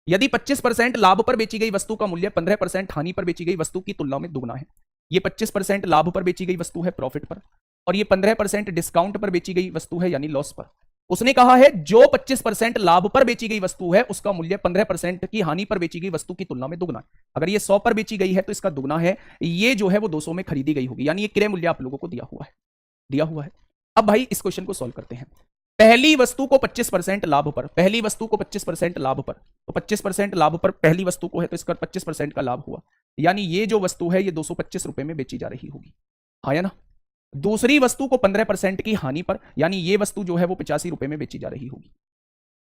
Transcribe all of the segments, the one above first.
यदि 25% लाभ पर बेची गई वस्तु का मूल्य 15% हानि पर बेची गई वस्तु की तुलना में दुगना है। ये 25% लाभ पर बेची गई वस्तु है प्रॉफिट पर, और ये 15% डिस्काउंट पर बेची गई वस्तु है यानी लॉस पर। उसने कहा है जो 25% लाभ पर बेची गई वस्तु है उसका मूल्य 15% की हानि पर बेची गई वस्तु की तुलना में दुगना है। अगर ये 100 पर बेची गई है तो इसका दुगना है, ये जो है वो 200 में खरीदी गई होगी, यानी ये क्रय मूल्य आप लोगों को दिया हुआ है। अब भाई इस क्वेश्चन को सॉल्व करते हैं। पहली वस्तु को 25% लाभ पर, पहली वस्तु को 25% लाभ पर, तो 25% लाभ पर पहली वस्तु को है तो इसका 25% का लाभ हुआ, यानी ये जो वस्तु है ये 225 रुपए में बेची जा रही होगी, हाँ या ना। दूसरी वस्तु को 15% की हानि पर, यानी ये वस्तु जो है वो 85 रुपए में बेची जा रही होगी।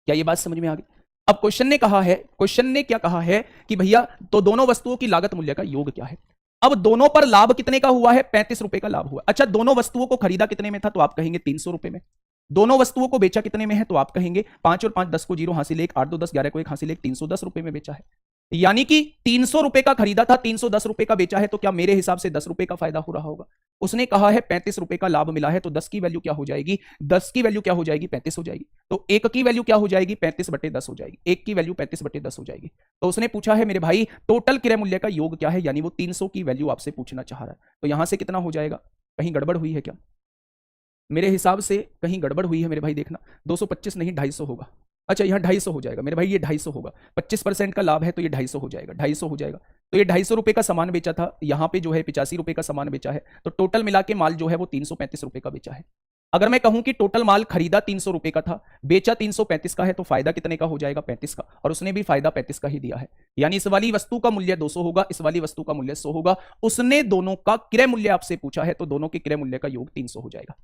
क्या ये बात समझ में आ गई? अब क्वेश्चन ने कहा है, क्वेश्चन ने क्या कहा है कि भैया तो दोनों वस्तुओं की लागत मूल्य का योग क्या है। अब दोनों पर लाभ कितने का हुआ है? 35 रुपए का लाभ हुआ। अच्छा, दोनों वस्तुओं को खरीदा कितने में था? तो आप कहेंगे 300 रुपए में। दोनों वस्तुओं को बेचा कितने में है? तो आप कहेंगे 5 और 5 10 को 0 हासिल 1, 8 2 10 11 को 1 हासिल 1, 310 रुपए में बेचा है। यानी कि 300 रुपए का खरीदा था, 310 रुपए का बेचा है, तो क्या मेरे हिसाब से 10 रुपए का फायदा हो रहा होगा। उसने कहा है 35 रुपए का लाभ मिला है, तो 10 की वैल्यू क्या हो जाएगी? 10 की वैल्यू क्या हो जाएगी? 35 हो जाएगी। तो 1 की वैल्यू क्या हो जाएगी? 35/10 हो जाएगी। 1 की वैल्यू 35/10 हो जाएगी। तो उसने पूछा है मेरे भाई टोटल क्रय मूल्य का योग क्या है, यानी वो 300 की वैल्यू आपसे पूछना चाह रहा है। तो यहां से कितना हो जाएगा? कहीं गड़बड़ हुई है क्या? मेरे हिसाब से कहीं गड़बड़ हुई है मेरे भाई, देखना 225 नहीं 250 होगा। अच्छा, यहाँ 250 हो जाएगा मेरे भाई, ये 250 होगा। 25% का लाभ है तो ये 250 हो जाएगा, 250 हो जाएगा। तो ये 250 रुपए का सामान बेचा था, यहाँ पे जो है 85 रुपए का सामान बेचा है, तो टोटल मिला के माल जो है वो 335 रुपए का बेचा है। अगर मैं कहूं कि टोटल माल खरीदा 300 रुपए का था, बेचा 335 का है, तो फायदा कितने का हो जाएगा? 35 का, और उसने भी फायदा 35 का ही दिया है। यानी इस वाली वस्तु का मूल्य 200 होगा, इस वाली वस्तु का मूल्य 100 होगा। उसने दोनों का क्रय मूल्य आपसे पूछा है, तो दोनों के क्रय मूल्य का योग 300 हो जाएगा।